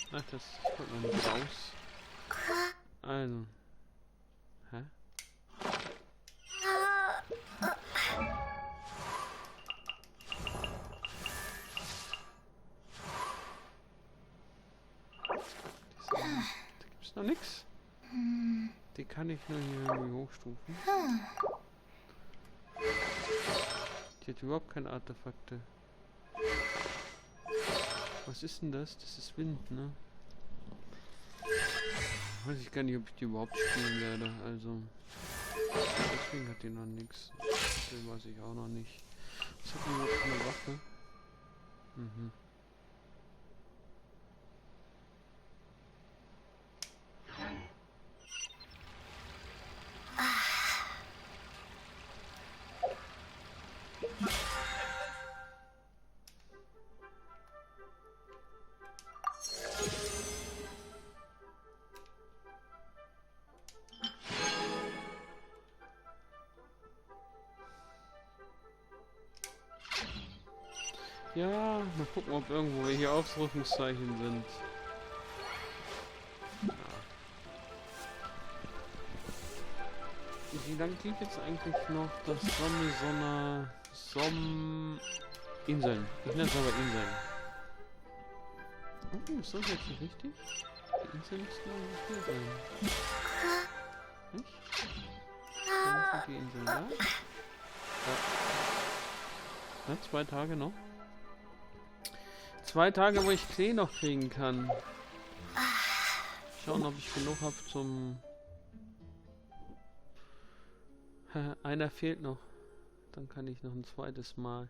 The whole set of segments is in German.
Ach, das kommt noch nicht raus. Also. Hä? Da gibt's noch nichts. Die kann ich nur hier irgendwie hochstufen. Die hat überhaupt keine Artefakte. Was ist denn das? Das ist Wind, ne? Weiß ich gar nicht, ob ich die überhaupt spielen werde. Also. Deswegen hat die noch nichts. Das weiß ich auch noch nicht. Was hat die überhaupt für eine Waffe? Mhm. Ja, mal gucken, ob irgendwo hier Ausrufungszeichen sind. Ja. Wie lange geht jetzt eigentlich noch das Inseln? Ich nenne es aber Inseln. Oh, ist das jetzt nicht richtig? Die Inseln müssten eigentlich hier sein. Nicht? Dann sind die Inseln da. Ja. Na, 2 Tage noch. 2 Tage, wo ich Klee noch kriegen kann. Schauen, ob ich genug habe zum... Einer fehlt noch. Dann kann ich noch ein zweites Mal.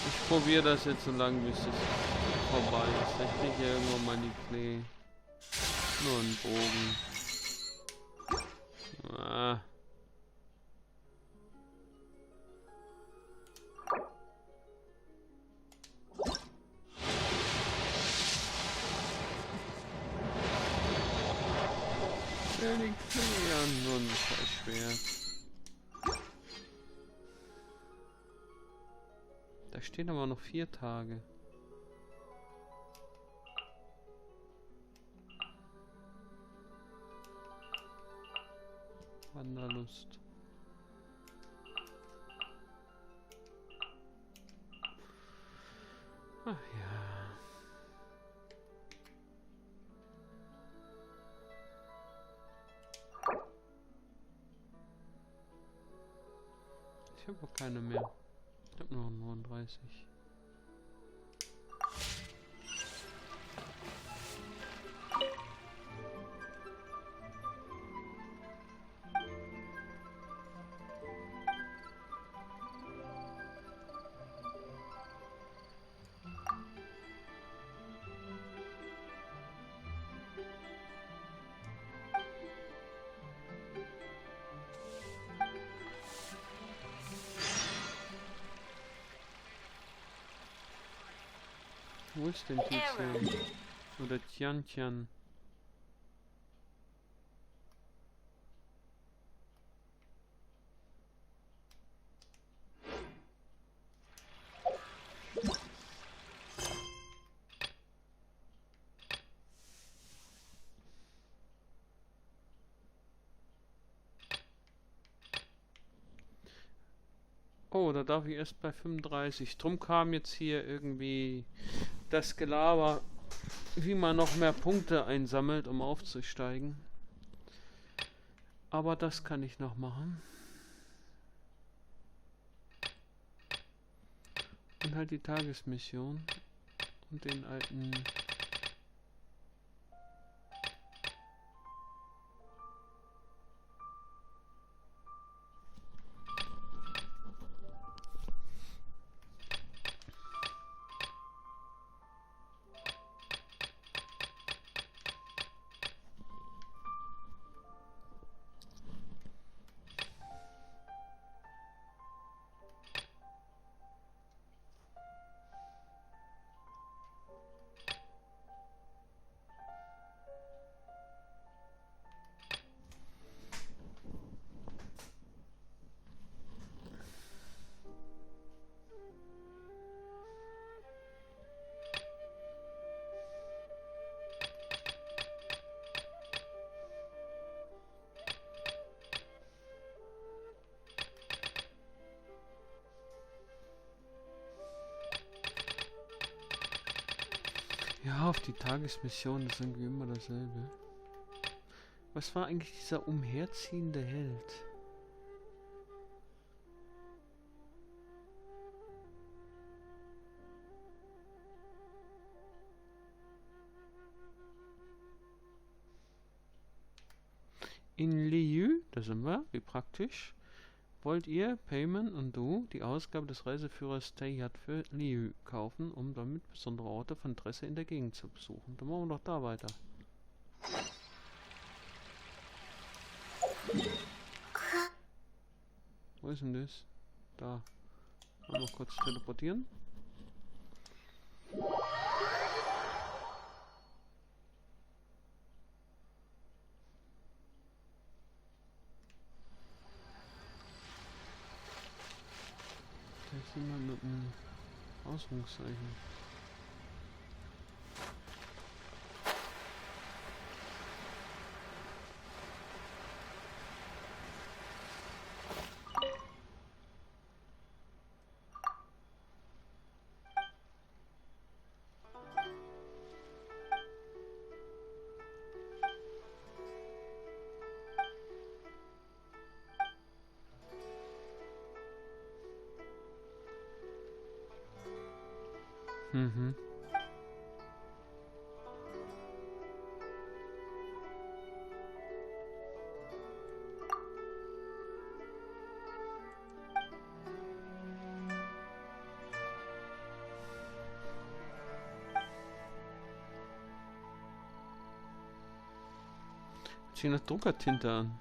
Ich probiere das jetzt so lange, bis es vorbei ist. Ich kriege ja irgendwann mal die Klee. Nur einen Bogen. Ah. Die Klee an, nur ein Schwert. Da stehen aber noch 4 Tage. Wanderlust. Ach ja. Ich habe auch keine mehr. Ich habe nur 39. Wo ist denn Tizian? Oder Tian? Oh, da darf ich erst bei 35. Drum kam jetzt hier irgendwie das Gelaber, wie man noch mehr Punkte einsammelt, um aufzusteigen. Aber das kann ich noch machen. Und halt die Tagesmission. Und den alten... auf die Tagesmission ist irgendwie immer dasselbe. Was war eigentlich dieser umherziehende Held? In Liyue, da sind wir, wie praktisch, wollt ihr, Payman und du, die Ausgabe des Reiseführers Teil für Liyue kaufen, um damit besondere Orte von Interesse in der Gegend zu besuchen. Dann machen wir doch da weiter. Wo ist denn das? Da. Mal kurz teleportieren. Da ist jemand mit einem Ausrufungszeichen. Mhm. Zieh eine Druckertinte an.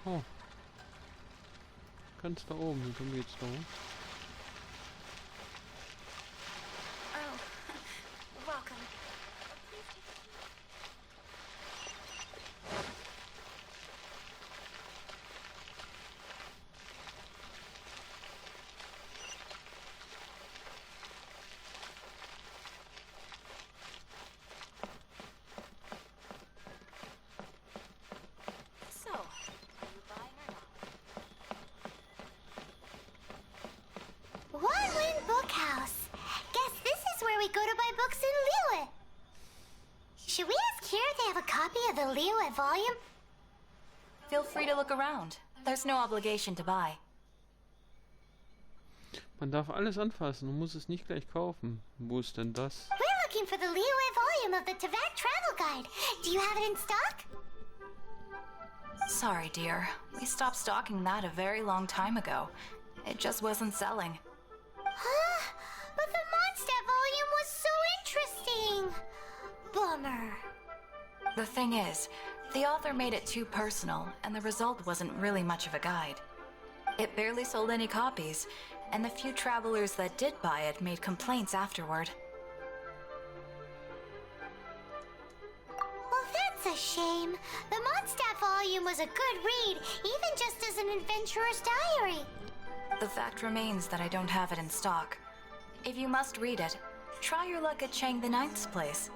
Oh. Ganz da oben, wie kommen wir jetzt da hoch? Oh, welcome. So, are you buying or not? One-Win Bookhouse. Guess this is where we go to buy books in Liyue. Should we ask here if they have a copy of the Liyue volume? Feel free to look around. There's no obligation to buy. Man darf alles anfassen und muss es nicht gleich kaufen. Wo ist denn das? We're looking for the Liyue volume of the Teyvat Travel Guide. Do you have it in stock? Sorry, dear. We stopped stocking that a very long time ago. It just wasn't selling. Huh? But the Mondstadt volume was so interesting. Bummer. The thing is, the author made it too personal, and the result wasn't really much of a guide. It barely sold any copies, and the few travelers that did buy it made complaints afterward. Well, that's a shame. The Mondstadt volume was a good read, even just as an adventurer's diary. The fact remains that I don't have it in stock. If you must read it, try your luck at Chang the Ninth's place.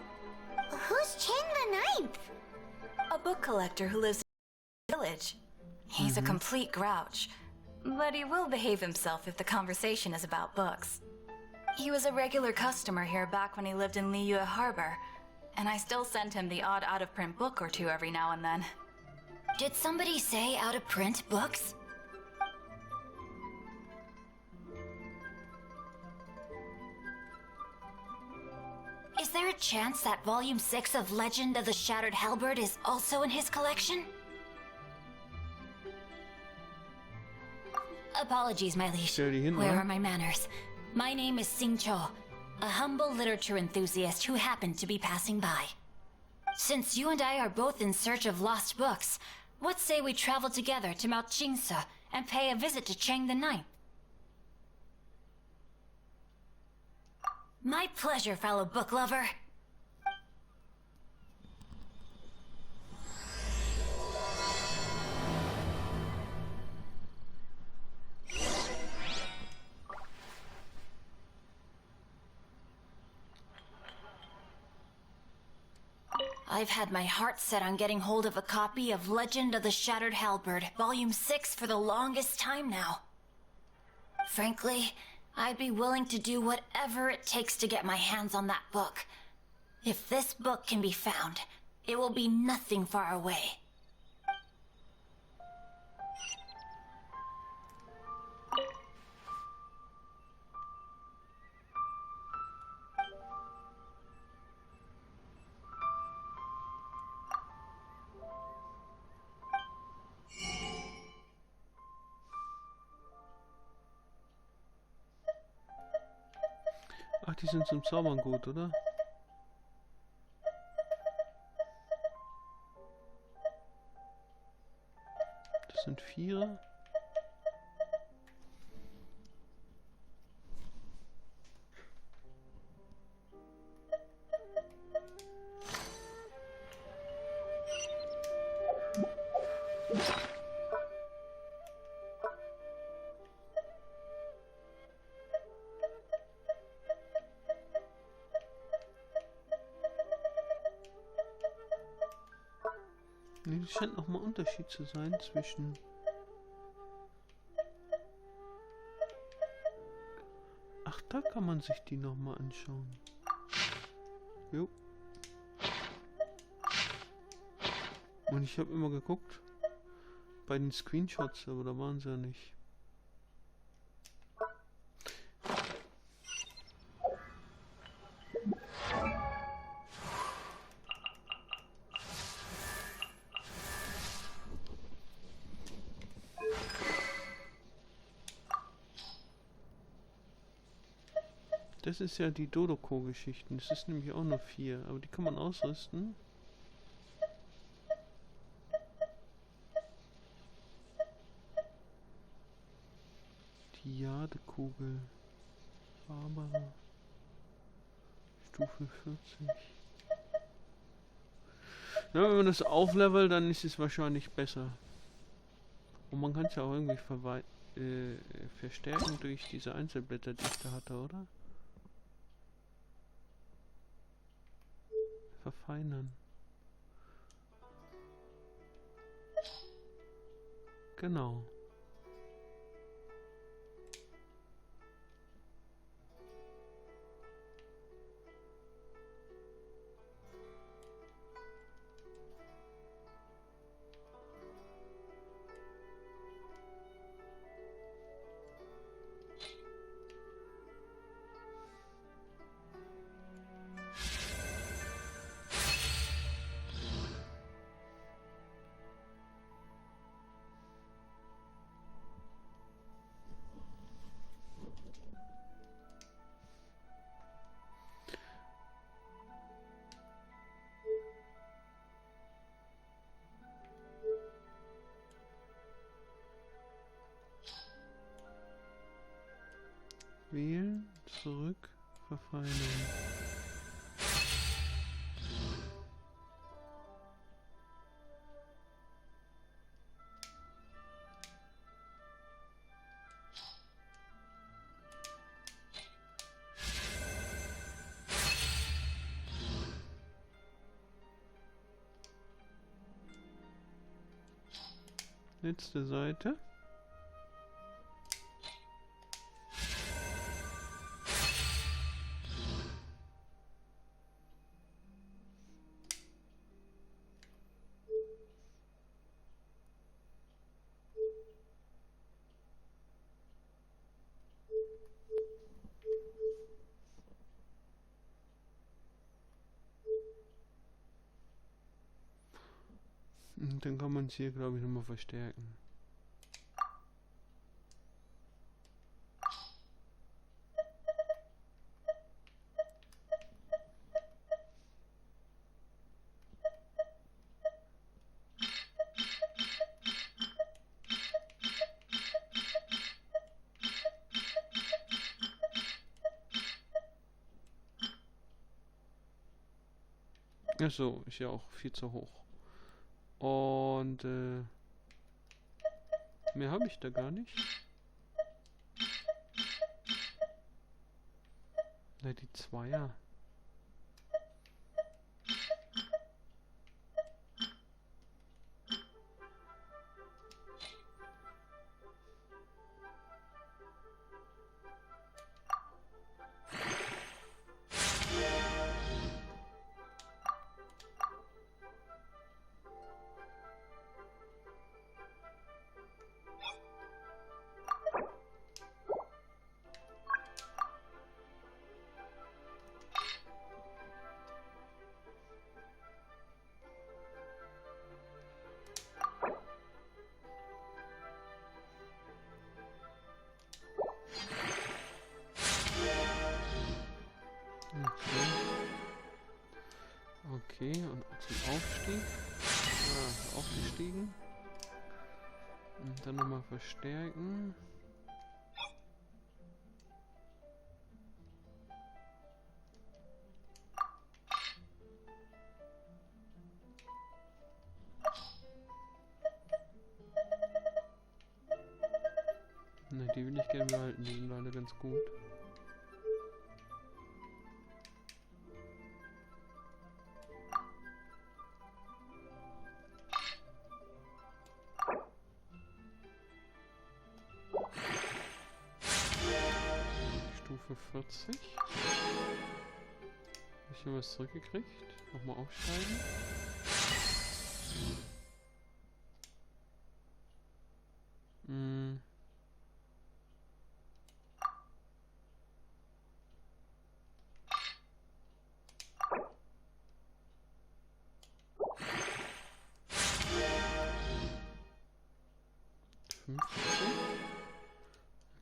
Who's Chang the Ninth? A book collector who lives in the village. He's a complete grouch, but he will behave himself if the conversation is about books. He was a regular customer here back when he lived in Liyue Harbor, and I still send him the odd out-of-print book or two every now and then. Did somebody say out-of-print books? Is there a chance that Volume 6 of Legend of the Shattered Halberd is also in his collection? Apologies, my liege. Where are my manners? My name is Sing-Cho, a humble literature enthusiast who happened to be passing by. Since you and I are both in search of lost books, what say we travel together to Mount Jingsa and pay a visit to Cheng the Ninth? My pleasure, fellow book lover. I've had my heart set on getting hold of a copy of Legend of the Shattered Halberd, Volume 6 for the longest time now. Frankly, I'd be willing to do whatever it takes to get my hands on that book. If this book can be found, it will be nothing far away. Ach, die sind zum Zaubern gut, oder? Das sind Vierer. Nee, es scheint nochmal Unterschied zu sein zwischen... Ach, da kann man sich die nochmal anschauen. Jo. Und ich habe immer geguckt bei den Screenshots, aber da waren sie ja nicht. Das ist ja die Dodoko-Geschichten. Das ist nämlich auch nur 4, aber die kann man ausrüsten. Die Jadekugel. Barbara. Stufe 40. Ja, wenn man das auflevelt, dann ist es wahrscheinlich besser. Und man kann es ja auch irgendwie verstärken durch diese Einzelblätter, die ich da hatte, oder? Verfeinern. Genau. Wählen, zurück, verfeinern. Letzte Seite. Und dann kann man es hier, glaube ich, nochmal verstärken. Achso, ist ja auch viel zu hoch. Und mehr habe ich da gar nicht. Na, die Zweier. Okay, und zum Aufstieg. Ah, aufgestiegen. Und dann nochmal verstärken. Ne, die will ich gerne behalten, die sind leider ganz gut. Stufe 40. Bisschen was zurückgekriegt. Nochmal aufsteigen. Hm.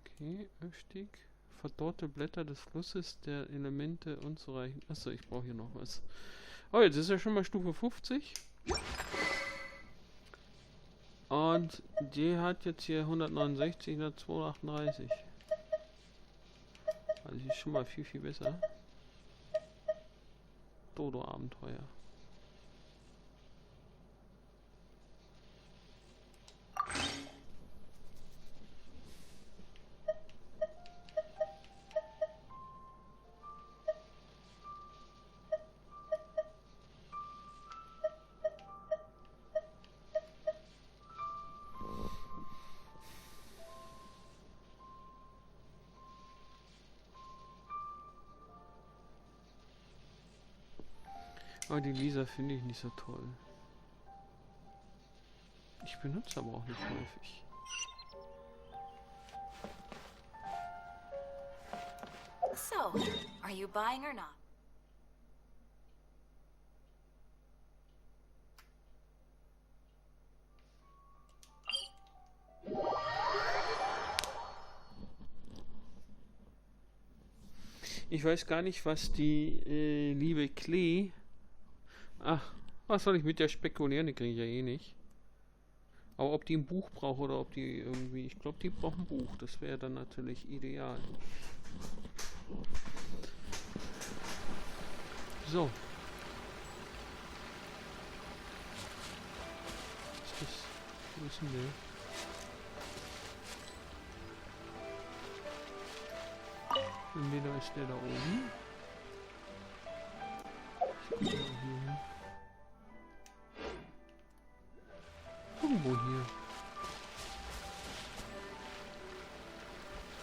Okay, Aufstieg. Verdorrte Blätter des Flusses der Elemente unzureichend. Achso, ich brauche hier noch was. Oh, jetzt ist ja schon mal Stufe 50. Und die hat jetzt hier 169, 238. Also die ist schon mal viel, viel besser. Dodo-Abenteuer. Aber die Lisa finde ich nicht so toll. Ich benutze aber auch nicht häufig. So, are you buying or not? Ich weiß gar nicht, was die liebe Klee... Ach, was soll ich mit der spekulieren? Die kriege ich ja eh nicht. Aber ob die ein Buch braucht oder ob die irgendwie... Ich glaube, die braucht ein Buch. Das wäre dann natürlich ideal. So. Was ist das? Wo ist denn der? Entweder ist der da oben. Ich guck mal hier. Irgendwo hier.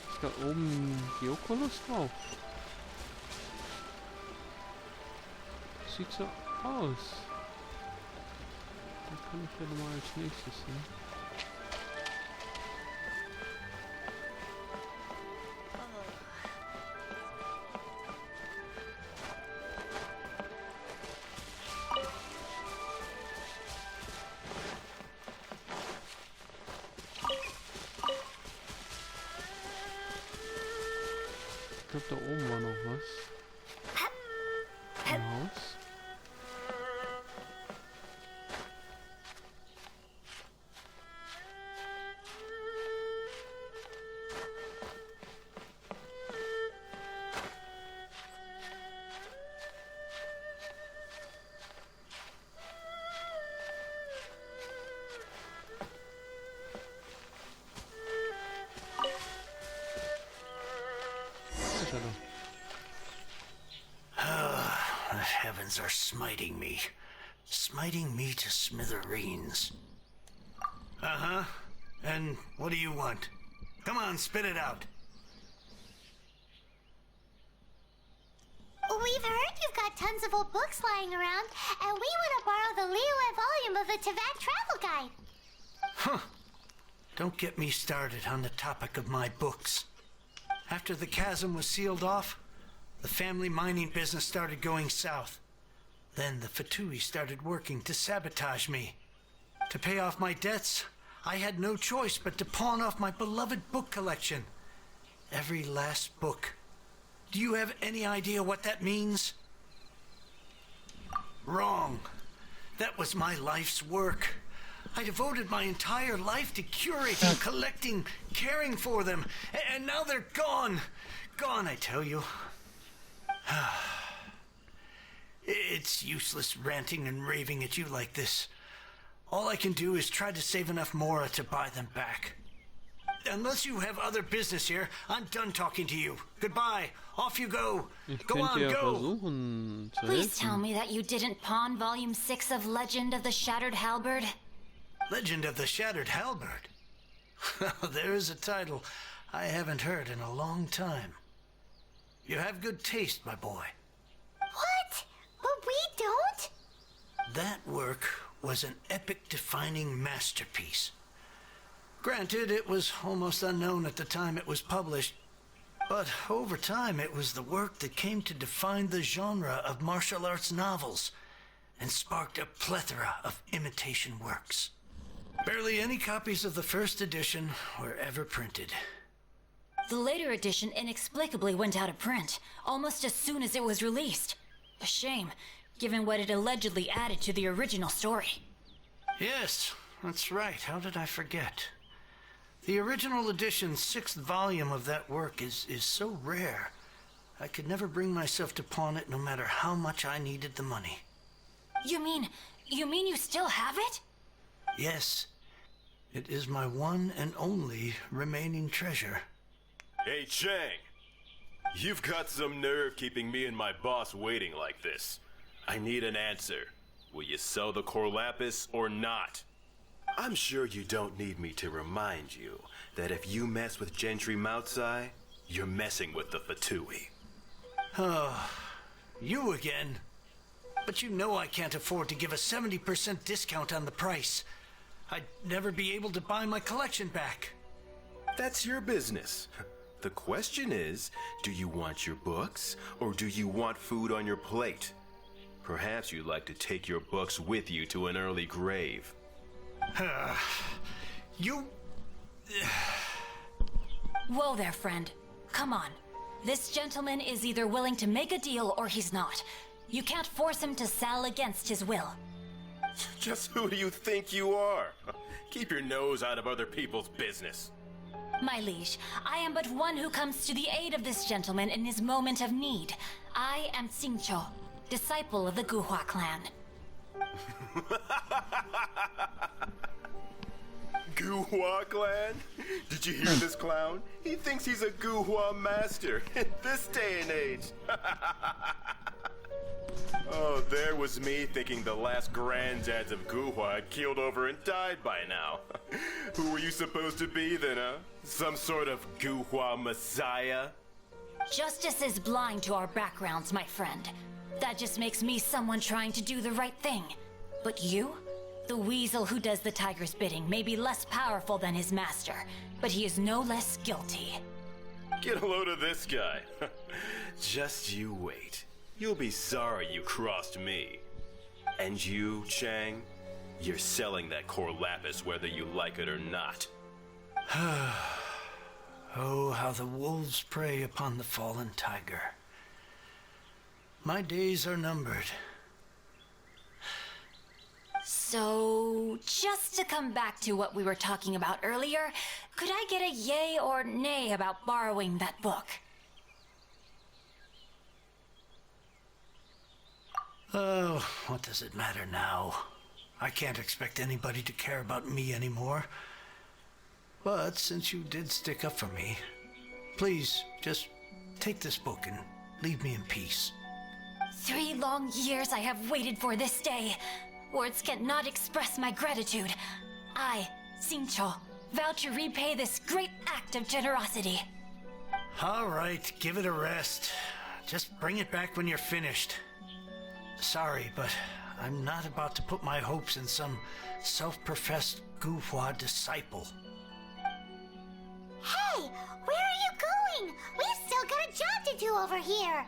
Ist da oben Geokolos drauf? Sieht so aus. Da kann ich ja mal als nächstes hin. glaube, da oben war noch was. Ein Haus. The heavens are smiting me to smithereens. Uh-huh. And what do you want? Come on, spit it out. We've heard you've got tons of old books lying around, and we want to borrow the Liyue volume of the Teyvat Travel Guide. Huh. Don't get me started on the topic of my books. After the chasm was sealed off, the family mining business started going south. Then the Fatui started working to sabotage me. To pay off my debts, I had no choice but to pawn off my beloved book collection. Every last book. Do you have any idea what that means? Wrong. That was my life's work. I devoted my entire life to curating, collecting, caring for them, and now they're gone. Gone, I tell you. It's useless ranting and raving at you like this. All I can do is try to save enough Mora to buy them back. Unless you have other business here, I'm done talking to you. Goodbye. Off you go. Go on, go. Please tell me that you didn't pawn Volume 6 of Legend of the Shattered Halberd? Legend of the Shattered Halberd? There is a title I haven't heard in a long time. You have good taste, my boy. What? But we don't? That work was an epic-defining masterpiece. Granted, it was almost unknown at the time it was published, but over time it was the work that came to define the genre of martial arts novels and sparked a plethora of imitation works. Barely any copies of the first edition were ever printed. The later edition inexplicably went out of print, almost as soon as it was released. A shame, given what it allegedly added to the original story. Yes, that's right. How did I forget? The original edition's 6th volume of that work is so rare, I could never bring myself to pawn it no matter how much I needed the money. You mean you still have it? Yes. It is my one and only remaining treasure. Hey, Chang! You've got some nerve keeping me and my boss waiting like this. I need an answer. Will you sell the core lapis or not? I'm sure you don't need me to remind you that if you mess with Gentry Moutsai, you're messing with the Fatui. Oh, you again? But you know I can't afford to give a 70% discount on the price. I'd never be able to buy my collection back. That's your business. The question is, do you want your books, or do you want food on your plate? Perhaps you'd like to take your books with you to an early grave. You... Whoa there, friend. Come on. This gentleman is either willing to make a deal or he's not. You can't force him to sell against his will. Just who do you think you are? Keep your nose out of other people's business. My liege, I am but one who comes to the aid of this gentleman in his moment of need. I am Xingqiu, disciple of the Guhua clan. Guhua clan? Did you hear this clown? He thinks he's a Guhua master in this day and age. Oh, there was me thinking the last granddads of Guhua had keeled over and died by now. Who were you supposed to be then, huh? Some sort of Guhua messiah? Justice is blind to our backgrounds, my friend. That just makes me someone trying to do the right thing. But you? The weasel who does the tiger's bidding may be less powerful than his master, but he is no less guilty. Get a load of this guy. Just you wait. You'll be sorry you crossed me. And you, Chang, you're selling that core lapis whether you like it or not. Oh, how the wolves prey upon the fallen tiger. My days are numbered. So, just to come back to what we were talking about earlier, could I get a yay or nay about borrowing that book? Oh, what does it matter now? I can't expect anybody to care about me anymore. But since you did stick up for me, please just take this book and leave me in peace. 3 long years I have waited for this day. Words cannot express my gratitude. I, Xingqiu, vow to repay this great act of generosity. All right, give it a rest. Just bring it back when you're finished. Sorry, but I'm not about to put my hopes in some self-professed Guhua disciple. Hey, where are you going? We've still got a job to do over here.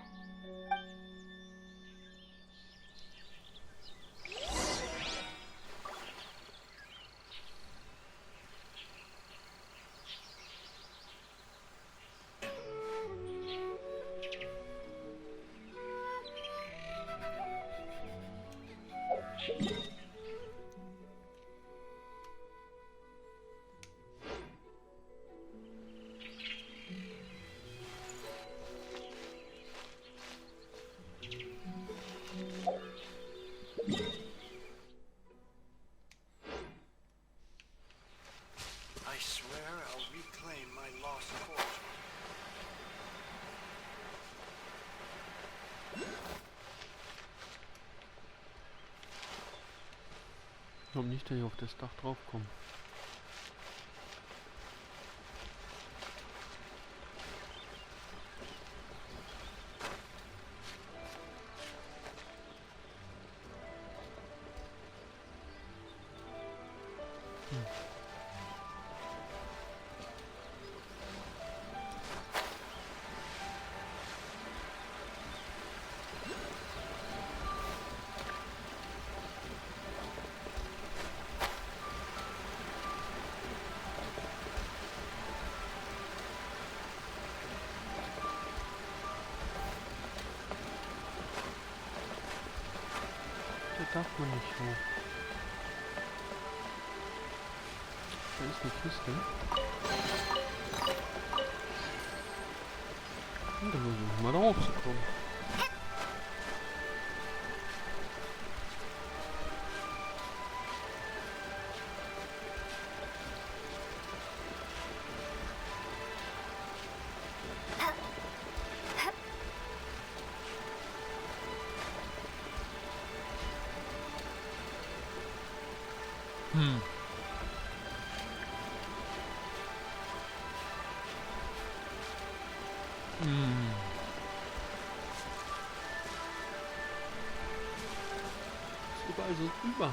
I swear I'll reclaim my lost fortune. Ich glaube nicht, dass ich auf das Dach drauf komme. Da darf man nicht hoch. Da ist eine Kiste. Und da versuchen wir mal da hochzukommen. Ist überall so ein Überhang.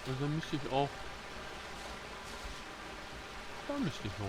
Also müsste ich auch. Da müsste ich hoch.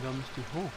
da müsste ich hoch.